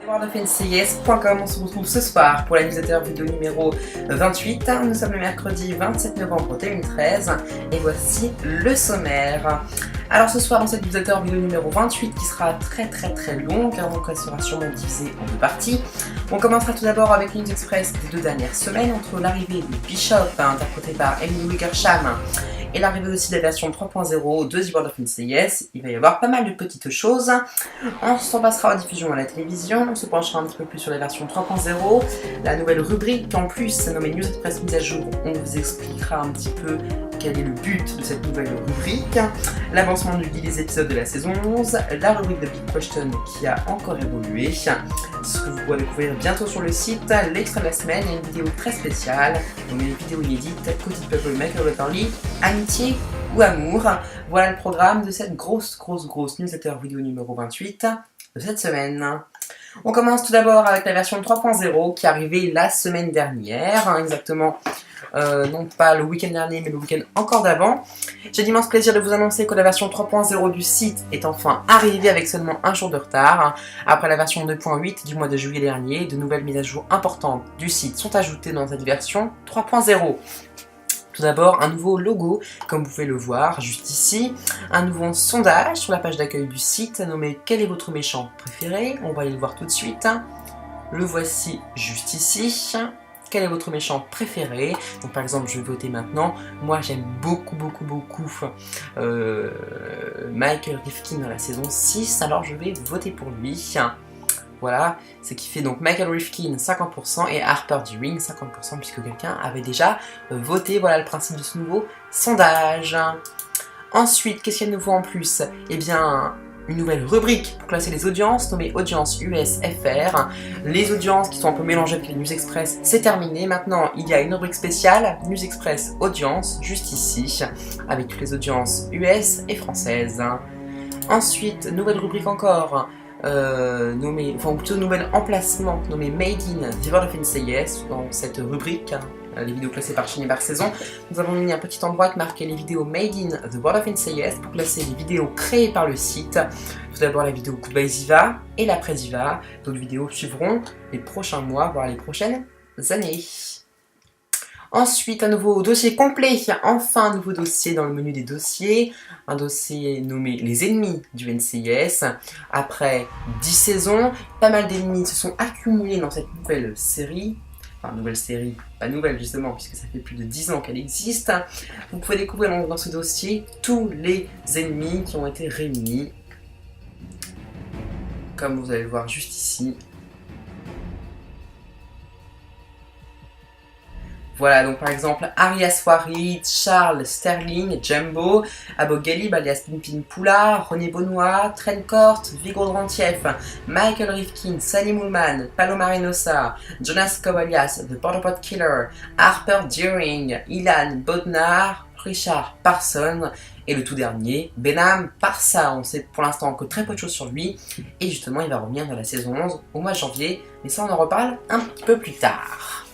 WorldOfNCIS.com, on se retrouve ce soir pour la newsletter vidéo numéro 28. Nous sommes le mercredi 27 novembre 2013 et voici le sommaire. Alors ce soir dans cette newsletter vidéo numéro 28 qui sera très longue car donc elle sera sûrement divisée en deux parties. On commencera tout d'abord avec les News Express des deux dernières semaines entre l'arrivée de Bishop interprété par Emily Wickersham et l'arrivée aussi de la version 3.0 de The World of NCIS. Il va y avoir pas mal de petites choses. On s'en passera aux diffusions à la télévision, on se penchera un petit peu plus sur la version 3.0, la nouvelle rubrique en plus nommée News Express mise à jour. On vous expliquera un petit peu quel est le but de cette nouvelle rubrique, l'avancement des épisodes de la saison 11, la rubrique de Big Question qui a encore évolué, ce que vous pourrez découvrir bientôt sur le site, l'extra de la semaine et une vidéo très spéciale, donc une vidéo inédite, Côté de Peuple Michael Waterly, amitié ou amour. Voilà le programme de cette grosse newsletter vidéo numéro 28 de cette semaine. On commence tout d'abord avec la version 3.0 qui est arrivée la semaine dernière, exactement. Non pas le week-end dernier mais le week-end encore d'avant. J'ai l'immense plaisir de vous annoncer que la version 3.0 du site est enfin arrivée avec seulement un jour de retard. Après la version 2.8 du mois de juillet dernier, de nouvelles mises à jour importantes du site sont ajoutées dans cette version 3.0. Tout d'abord, un nouveau logo, comme vous pouvez le voir juste ici, un nouveau sondage sur la page d'accueil du site nommé « Quel est votre méchant préféré ?» On va aller le voir tout de suite. Le voici juste ici. Quel est votre méchant préféré? Donc par exemple, je vais voter maintenant. Moi, j'aime beaucoup Michael Rifkin dans la saison 6, alors je vais voter pour lui. Voilà, ce qui fait donc Michael Rifkin 50% et Harper Deering 50% puisque quelqu'un avait déjà voté. Voilà le principe de ce nouveau sondage. Ensuite, qu'est-ce qu'il y a de nouveau en plus? Eh bien, une nouvelle rubrique pour classer les audiences, nommée Audience US-FR. Les audiences qui sont un peu mélangées avec les News Express, c'est terminé. Maintenant, il y a une rubrique spéciale, News Express Audience, juste ici, avec toutes les audiences US et françaises. Ensuite, nouvelle rubrique encore, nouvel emplacement nommé Made in The World of NCIS dans cette rubrique, les vidéos classées par chaîne et par saison. Nous avons mis un petit endroit qui marquait les vidéos Made in The World of NCIS pour classer les vidéos créées par le site. Tout d'abord la vidéo Goodbye Ziva et l'après Ziva. D'autres vidéos suivront les prochains mois, voire les prochaines années. Ensuite, un nouveau dossier complet, enfin un nouveau dossier dans le menu des dossiers, un dossier nommé Les ennemis du NCIS. Après 10 saisons, pas mal d'ennemis se sont accumulés dans cette nouvelle série. Enfin, nouvelle série, pas nouvelle justement, puisque ça fait plus de 10 ans qu'elle existe. Vous pouvez découvrir dans ce dossier tous les ennemis qui ont été réunis, comme vous allez le voir juste ici. Voilà, donc par exemple, Arya Swarid, Charles Sterling, Jumbo, Abo Galib alias Pimpin Poula, René Bonnois, Trencourt, Viggo Drantieff, Michael Rifkin, Sally Mullman, Paloma Reynosa, Jonas Kovalyas, The Portapot Killer, Harper Deering, Ilan Bodnar, Richard Parson et le tout dernier, Benham Parsa. On sait pour l'instant que très peu de choses sur lui et justement il va revenir dans la saison 11 au mois de janvier, mais ça on en reparle un petit peu plus tard.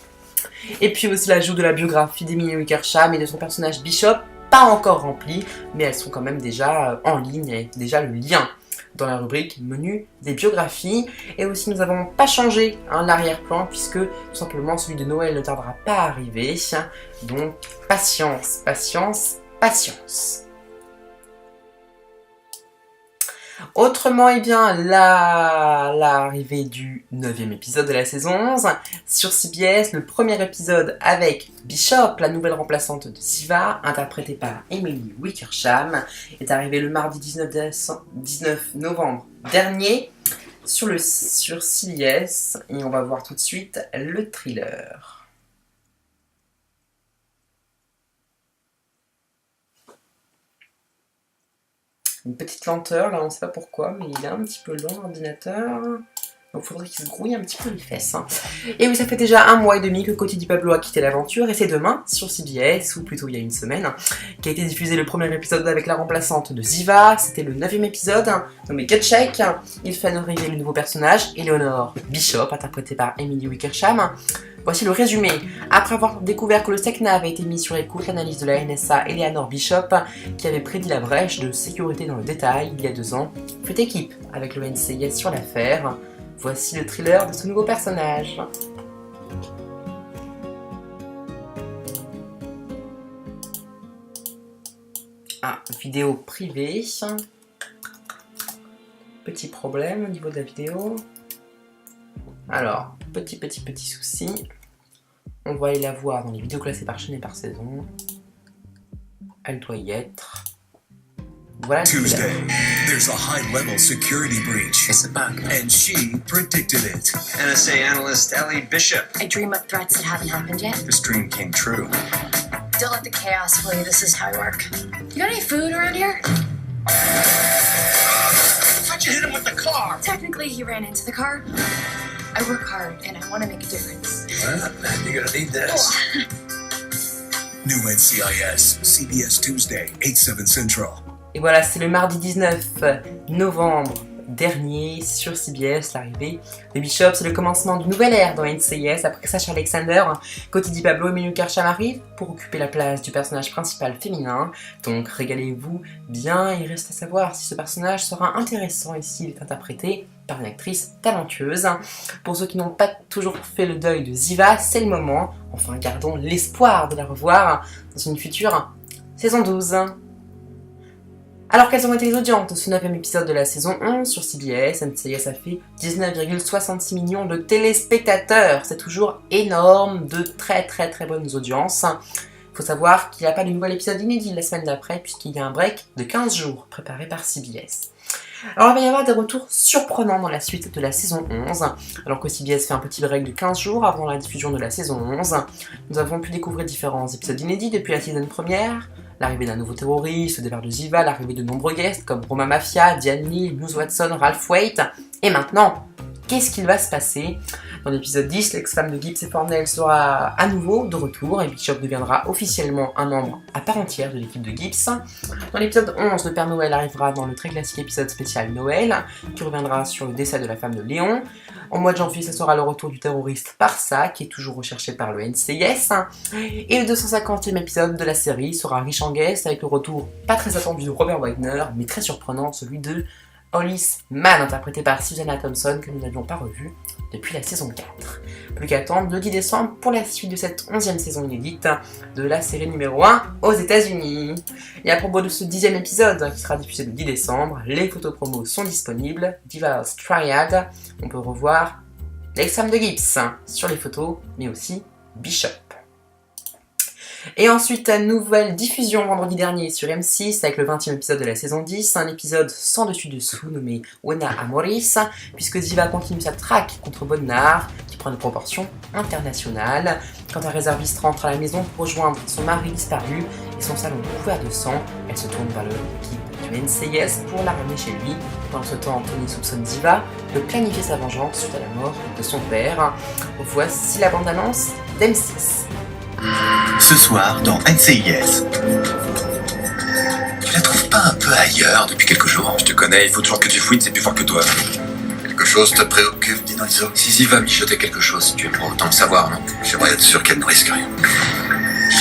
Et puis aussi l'ajout de la biographie d'Emily Wickersham et de son personnage Bishop, pas encore rempli, mais elles sont quand même déjà en ligne, avec déjà le lien dans la rubrique menu des biographies. Et aussi nous n'avons pas changé l'arrière-plan puisque tout simplement celui de Noël ne tardera pas à arriver. Donc patience. Autrement, eh bien, l'arrivée du 9e épisode de la saison 11 sur CBS, le premier épisode avec Bishop, la nouvelle remplaçante de Ziva, interprétée par Emily Wickersham, est arrivé le mardi 19 novembre dernier sur CBS et on va voir tout de suite le thriller. Une petite lenteur, là on ne sait pas pourquoi, mais il est un petit peu long l'ordinateur. Donc il faudrait qu'il se grouille un petit peu les fesses. Et oui, ça fait déjà 1 mois et demi que Côté du Pablo a quitté l'aventure et c'est demain sur CBS, ou plutôt il y a une semaine, qui a été diffusé le premier épisode avec la remplaçante de Ziva. C'était le 9e épisode, nommé Gut Check. Il fait arriver le nouveau personnage, Eleanor Bishop, interprétée par Emily Wickersham. Voici le résumé. Après avoir découvert que le SECNA avait été mis sur écoute, l'analyse de la NSA Eleanor Bishop, qui avait prédit la brèche de sécurité dans le détail il y a 2 ans, fait équipe avec le NCIS sur l'affaire. Voici le thriller de ce nouveau personnage. Ah, vidéo privée. Petit problème au niveau de la vidéo. Alors, petit souci. On va aller la voir dans les vidéos classées par chaîne et par saison. Elle doit y être. Voilà. Tuesday, there's a high-level security breach. It's a bug. And she predicted it. NSA analyst Ellie Bishop. I dream up threats that haven't happened yet. This dream came true. Don't let the chaos fool you. This is how I work. You got any food around here? How'd you hit him with the car? Technically, he ran into the car. I work hard, and I want to make a difference. Well, you're gonna need this. New NCIS, CBS Tuesday, 8/7 Central. Et voilà, c'est le mardi 19 novembre dernier sur CBS, l'arrivée de Bishop. C'est le commencement d'une nouvelle ère dans NCIS. Après que Sasha Alexander, Coty DiPablo et Minu Kersham arrivent pour occuper la place du personnage principal féminin. Donc régalez-vous bien, il reste à savoir si ce personnage sera intéressant et s'il est interprété par une actrice talentueuse. Pour ceux qui n'ont pas toujours fait le deuil de Ziva, c'est le moment. Enfin, gardons l'espoir de la revoir dans une future saison 12. Alors quelles ont été les audiences de ce 9e épisode de la saison 11 sur CBS? NCIS a fait 19,66 millions de téléspectateurs. C'est toujours énorme, de très bonnes audiences. Il faut savoir qu'il n'y a pas de nouvel épisode inédit la semaine d'après puisqu'il y a un break de 15 jours préparé par CBS. Alors il va y avoir des retours surprenants dans la suite de la saison 11. Alors que CBS fait un petit break de 15 jours avant la diffusion de la saison 11, nous avons pu découvrir différents épisodes inédits depuis la saison première. L'arrivée d'un nouveau terroriste, le départ de Ziva, l'arrivée de nombreux guests comme Roma Mafia, Diane Lee, Bruce Watson, Ralph Waite. Et maintenant, qu'est-ce qu'il va se passer? Dans l'épisode 10, l'ex-femme de Gibbs et Fornell sera à nouveau de retour et Bishop deviendra officiellement un membre à part entière de l'équipe de Gibbs. Dans l'épisode 11, le Père Noël arrivera dans le très classique épisode spécial Noël, qui reviendra sur le décès de la femme de Léon. En mois de janvier, ce sera le retour du terroriste Parsa, qui est toujours recherché par le NCIS. Et le 250e épisode de la série sera riche en guests, avec le retour pas très attendu de Robert Wagner, mais très surprenant, celui de Hollis Mann, interprété par Susanna Thompson, que nous n'avions pas revu depuis la saison 4. Plus qu'à attendre le 10 décembre pour la suite de cette 11e saison inédite de la série numéro 1 aux États-Unis. Et à propos de ce 10e épisode qui sera diffusé le 10 décembre, les photos promos sont disponibles. Diva's Triad, on peut revoir l'ex-femme de Gibbs sur les photos, mais aussi Bishop. Et ensuite, nouvelle diffusion vendredi dernier sur M6 avec le 20e épisode de la saison 10, un épisode sans dessus-dessous nommé Wena Amoris, puisque Ziva continue sa traque contre Bodnar, qui prend une proportion internationale. Quand un réserviste rentre à la maison pour rejoindre son mari disparu et son salon couvert de sang, elle se tourne vers l'équipe du NCIS pour la ramener chez lui. Pendant ce temps, Tony soupçonne Ziva de planifier sa vengeance suite à la mort de son père. Voici la bande-annonce d'M6. Ce soir, dans NCIS. Tu la trouves pas un peu ailleurs depuis quelques jours? Je te connais, il faut toujours que tu fouines, c'est plus fort que toi. Quelque chose te préoccupe, dis donc. Si Ziva mijotait quelque chose, tu es pour autant le savoir, non? J'aimerais être sûr qu'elle ne risque rien.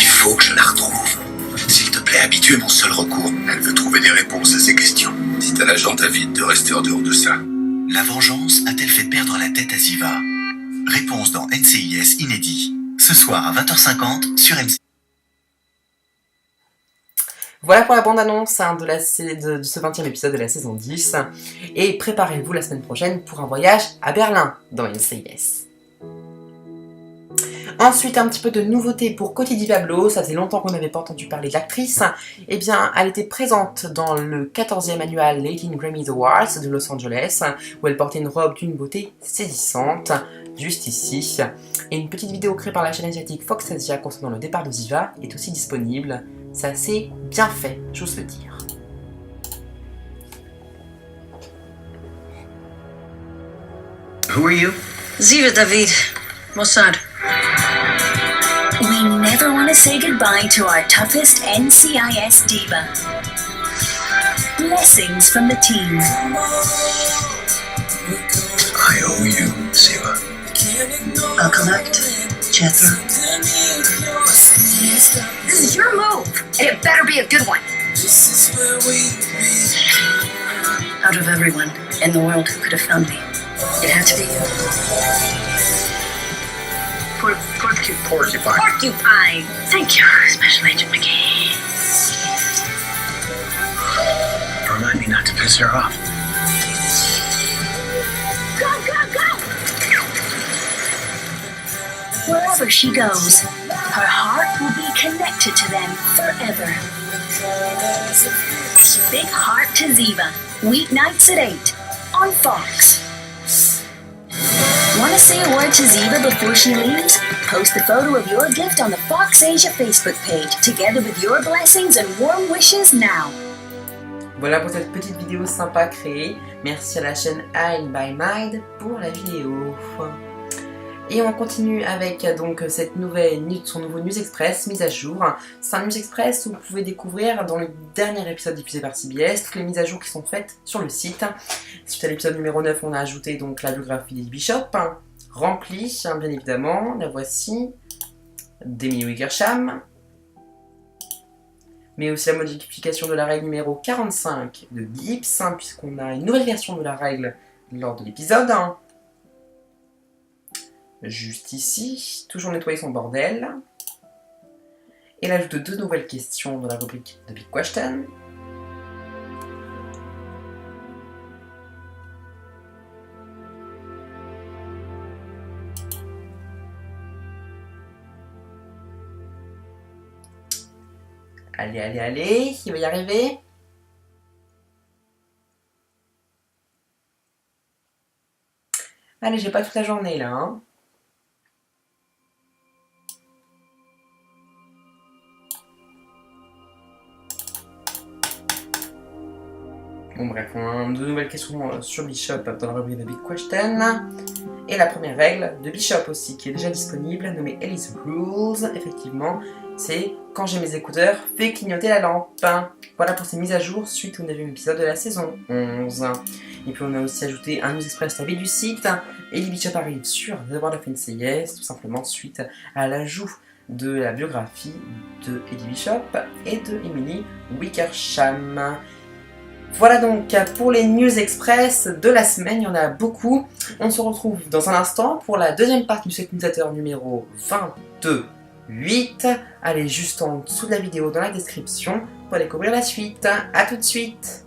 Il faut que je la retrouve. S'il te plaît, Abby, tu es mon seul recours. Elle veut trouver des réponses à ses questions. Dites à l'agent David de rester en dehors de ça. La vengeance a-t-elle fait perdre la tête à Ziva? Réponse dans NCIS inédit. Ce soir à 20h50 sur M6. Voilà pour la bande-annonce de ce 20e épisode de la saison 10. Et préparez-vous la semaine prochaine pour un voyage à Berlin dans NCIS. Ensuite, un petit peu de nouveauté pour Coty DiPablo. Ça faisait longtemps qu'on n'avait pas entendu parler de l'actrice. Eh bien, elle était présente dans le 14e annual Latin Grammy Awards de Los Angeles, où elle portait une robe d'une beauté saisissante, juste ici. Et une petite vidéo créée par la chaîne asiatique Fox Asia concernant le départ de Ziva est aussi disponible. C'est assez bien fait, j'ose le dire. Who are you? Ziva, David. Mossad. We never want to say goodbye to our toughest NCIS diva. Blessings from the team. I owe you, Ziva. I'll collect. Jethro. This is your move, and it better be a good one. Out of everyone in the world who could have found me, It'd have to be Porcupine. porcupine. Thank you, Special Agent McGee. Remind me not to piss her off. Go, go, go! Wherever she goes, her heart will be connected to them forever. Big Heart to Ziva, weeknights at 8 on Fox. Want to say a word to Ziva before she leaves? Post a photo of your gift on the Fox Asia Facebook page, together with your blessings and warm wishes now. Voilà pour cette petite vidéo sympa créée. Merci à la chaîne I'm by Mind pour la vidéo. Et on continue avec donc son nouveau News Express mise à jour. C'est un News Express où vous pouvez découvrir dans le dernier épisode diffusé par CBS toutes les mises à jour qui sont faites sur le site. Suite à l'épisode numéro 9, on a ajouté donc la biographie d'Eddie Bishop, remplie bien évidemment, la voici, d'Emily Wickersham, mais aussi la modification de la règle numéro 45 de Gibbs, puisqu'on a une nouvelle version de la règle lors de l'épisode. Juste ici, toujours nettoyer son bordel. Et l'ajout de 2 nouvelles questions dans la rubrique de Big Question. Allez, allez, allez, il va y arriver. Allez, j'ai pas toute la journée là, hein. Bon bref, on a 2 nouvelles questions sur Bishop dans la rubrique de Big Question. Et la première règle de Bishop aussi, qui est déjà disponible, nommée Ellie's Rules. Effectivement, c'est quand j'ai mes écouteurs, fais clignoter la lampe. Voilà pour ces mises à jour suite au 9e épisode de la saison 11. Et puis on a aussi ajouté un News Express la vie du site. Ellie Bishop arrive sur The World of NCIS, tout simplement suite à l'ajout de la biographie de Ellie Bishop et de Emily Wickersham. Voilà donc pour les News Express de la semaine, il y en a beaucoup. On se retrouve dans un instant pour la deuxième partie du sécurisateur numéro 28. Allez juste en dessous de la vidéo dans la description pour découvrir la suite. A tout de suite.